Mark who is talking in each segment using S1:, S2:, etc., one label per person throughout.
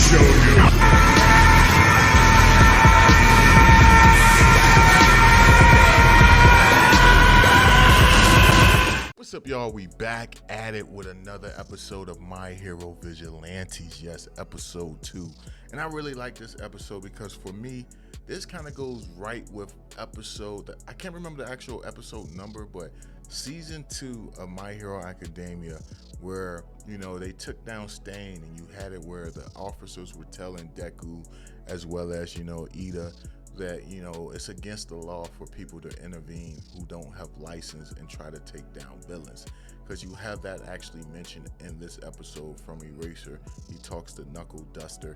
S1: show you. What's up, y'all? We back at it with another episode of My Hero Vigilantes. Yes, episode 2. And I really like this episode because for me, this kind of goes right with episode, I can't remember the actual episode number, but season 2 of My Hero Academia, where, you know, they took down Stain, and you had it where the officers were telling Deku as well as, you know, Ida, that, you know, it's against the law for people to intervene who don't have license and try to take down villains. Because you have that actually mentioned in this episode from Eraser. He talks to Knuckleduster.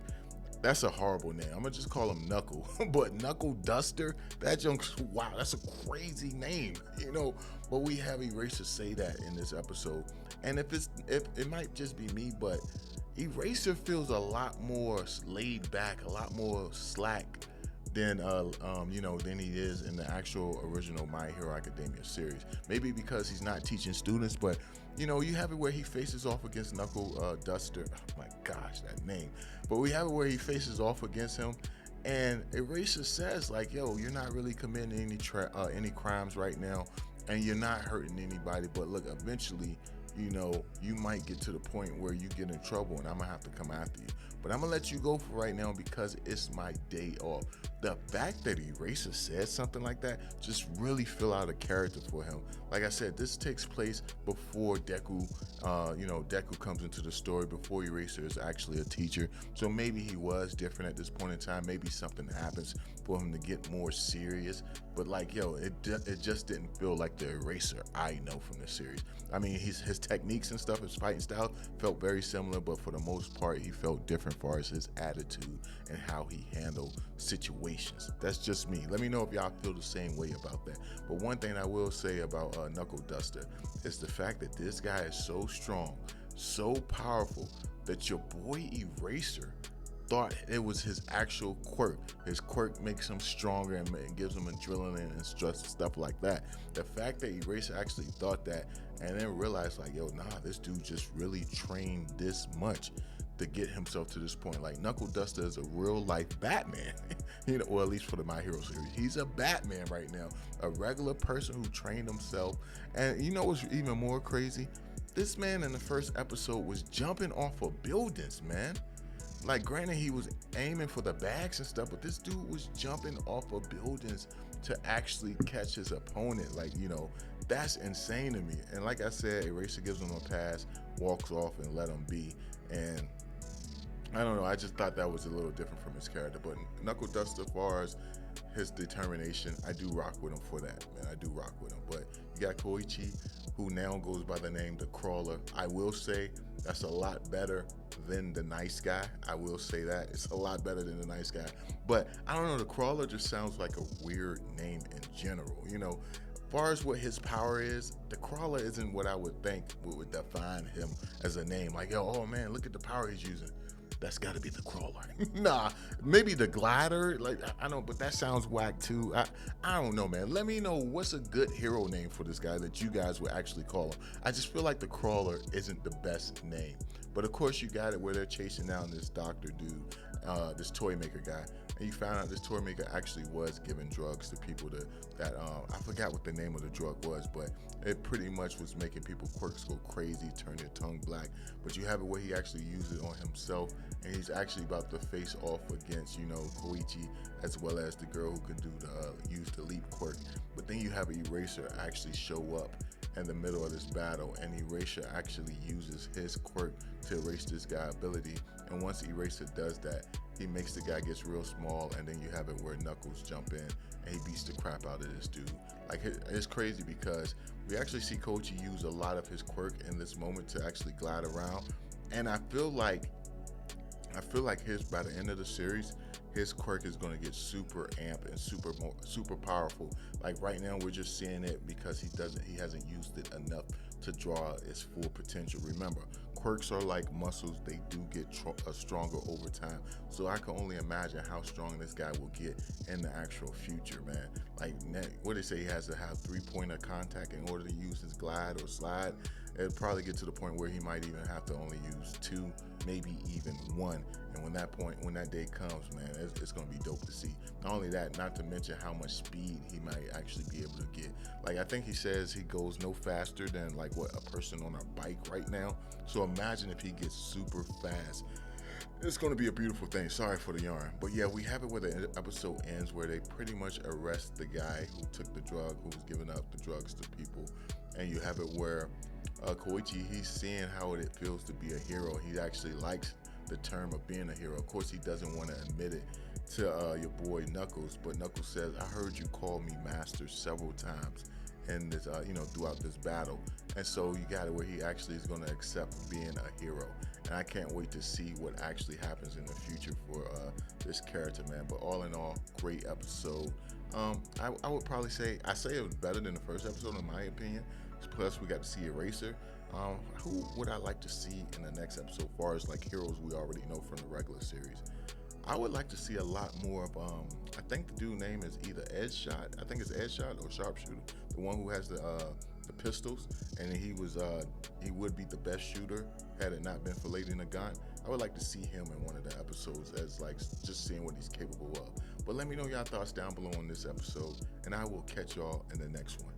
S1: That's a horrible name. I'm gonna just call him Knuckle. But Knuckleduster, that junk's, wow, that's a crazy name, you know. But we have Eraser say that in this episode. And if it might just be me, but Eraser feels a lot more laid back, a lot more slack than than he is in the actual original My Hero Academia series. Maybe because he's not teaching students, but you know, you have it where he faces off against Knuckleduster. Oh my gosh, that name. But we have it where he faces off against him, and Eraser says like, "Yo, you're not really committing any crimes right now, and you're not hurting anybody. But look, eventually, you know, you might get to the point where you get in trouble, and I'm gonna have to come after you. But I'm gonna let you go for right now because it's my day off." The fact that Eraser said something like that just really fill out a character for him. Like I said, this takes place before Deku, Deku comes into the story, before Eraser is actually a teacher. So maybe he was different at this point in time. Maybe something happens for him to get more serious. But like, yo, it just didn't feel like the Eraser I know from the series. I mean, his techniques and stuff, his fighting style felt very similar, but for the most part, he felt different as far as his attitude and how he handled situations. That's just me. Let me know if y'all feel the same way about that. But one thing I will say about Knuckleduster is the fact that this guy is so strong, so powerful, that your boy Eraser thought it was his actual quirk. His quirk makes him stronger and gives him adrenaline and stress and stuff like that. The fact that Eraser actually thought that and then realized like, yo, nah, this dude just really trained this much to get himself to this point. Like, Knuckleduster is a real life Batman, you know, or at least for the My Hero series. He's a Batman right now, a regular person who trained himself. And you know what's even more crazy? This man in the first episode was jumping off of buildings, man. Like, granted, he was aiming for the bags and stuff, but this dude was jumping off of buildings to actually catch his opponent. Like, you know, that's insane to me. And like I said, Eraser gives him a pass, walks off and let him be. And I don't know, I just thought that was a little different from his character. But Knuckleduster, as far as his determination, I do rock with him for that, man. I do rock with him. But you got Koichi, who now goes by the name The Crawler. I will say that's a lot better than the Nice Guy. I will say that. It's a lot better than the Nice Guy. But I don't know, The Crawler just sounds like a weird name in general. You know, as far as what his power is, The Crawler isn't what I would think would define him as a name. Like, yo, oh man, look at the power he's using. That's got to be The Crawler. Nah, maybe the Glider. Like, I don't, but that sounds whack too. I don't know, man. Let me know what's a good hero name for this guy that you guys would actually call him. I just feel like The Crawler isn't the best name. But of course, you got it where they're chasing down this doctor dude, this toy maker guy. And you found out this toy maker actually was giving drugs to people that I forgot what the name of the drug was, but it pretty much was making people quirks go crazy, turn their tongue black. But you have it where he actually used it on himself, and he's actually about to face off against, you know, Koichi, as well as the girl who can do use the leap quirk. But then you have Eraser actually show up in the middle of this battle, and Eraser actually uses his quirk to erase this guy's ability. And once Eraser does that, he makes the guy gets real small, and then you have it where Knuckles jump in and he beats the crap out of this dude. Like, it's crazy because we actually see Koichi use a lot of his quirk in this moment to actually glide around, and I feel like by the end of the series, his quirk is going to get super amp and super powerful. Like, right now we're just seeing it because he hasn't used it enough to draw its full potential. Remember, quirks are like muscles, they do get stronger over time. So I can only imagine how strong this guy will get in the actual future, man. Like, what they say, he has to have 3-point of contact in order to use his glide or slide. It'll probably get to the point where he might even have to only use 2, maybe even 1. And when that day comes, man, it's gonna be dope to see. Not only that, not to mention how much speed he might actually be able to get. Like, I think he says he goes no faster than like what a person on a bike right now. So imagine if he gets super fast. It's going to be a beautiful thing. Sorry for the yarn. But yeah, we have it where the episode ends where they pretty much arrest the guy who took the drug, who was giving up the drugs to people. And you have it where Koichi, he's seeing how it feels to be a hero. He actually likes the term of being a hero. Of course, he doesn't want to admit it to your boy Knuckles. But Knuckles says, I heard you call me master several times in this, throughout this battle. And so you got it where he actually is going to accept being a hero. And I can't wait to see what actually happens in the future for this character, man. But all in all, great episode. I would probably say it was better than the first episode in my opinion. Plus, we got to see Eraser. Who would I like to see in the next episode? As far as like heroes we already know from the regular series, I would like to see a lot more of. I think the dude name is either Edgeshot. I think it's Edgeshot or Sharpshooter. The one who has the pistols, and he would be the best shooter had it not been for Lady Nagant. I would like to see him in one of the episodes as like just seeing what he's capable of. But let me know y'all thoughts down below on this episode, and I will catch y'all in the next one.